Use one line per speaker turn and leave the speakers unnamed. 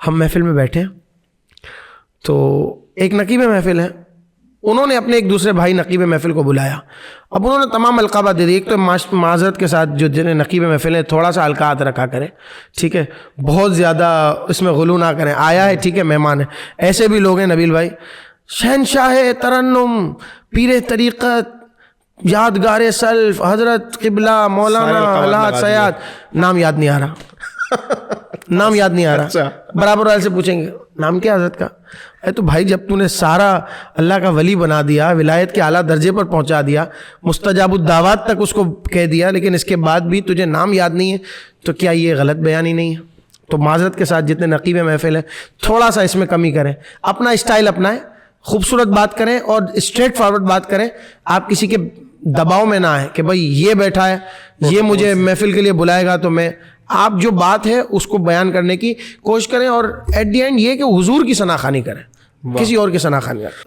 ہم محفل میں بیٹھے ہیں تو ایک نقیب محفل ہے, انہوں نے اپنے ایک دوسرے بھائی نقیب محفل کو بلایا. اب انہوں نے تمام القابات دے دی. ایک تو معذرت کے ساتھ جو جنہیں نقیب محفل ہے تھوڑا سا القاعات رکھا کریں, ٹھیک ہے, بہت زیادہ اس میں غلو نہ کریں. آیا ہے ٹھیک ہے, مہمان ہے. ایسے بھی لوگ ہیں نبیل بھائی, شہنشاہ ترنم, پیر طریقت, یادگار سلف, حضرت قبلہ, مولانا الہات سیاد, نام یاد نہیں آ رہا نام یاد نہیں آ رہا. برابر والے سے پوچھیں گے نام کیا حضرت کا؟ اے تو بھائی جب تو نے سارا اللہ کا ولی بنا دیا, ولایت کے اعلیٰ درجے پر پہنچا دیا, مستجاب الدعوات تک اس کو کہہ دیا, لیکن اس کے بعد بھی تجھے نام یاد نہیں ہے, تو کیا یہ غلط بیانی نہیں ہے؟ تو معذرت کے ساتھ جتنے نقیب محفل ہیں تھوڑا سا اس میں کمی کریں, اپنا اسٹائل اپنائیں, خوبصورت بات کریں اور اسٹریٹ فارورڈ بات کریں. آپ کسی کے دباؤ میں نہ آئیں کہ بھائی یہ بیٹھا ہے, یہ مجھے محفل کے لیے بلائے گا تو میں, آپ جو بات ہے اس کو بیان کرنے کی کوشش کریں, اور ایٹ دی اینڈ یہ کہ حضور کی ثناء خوانی کریں, کسی اور کی ثناء خوانی کریں.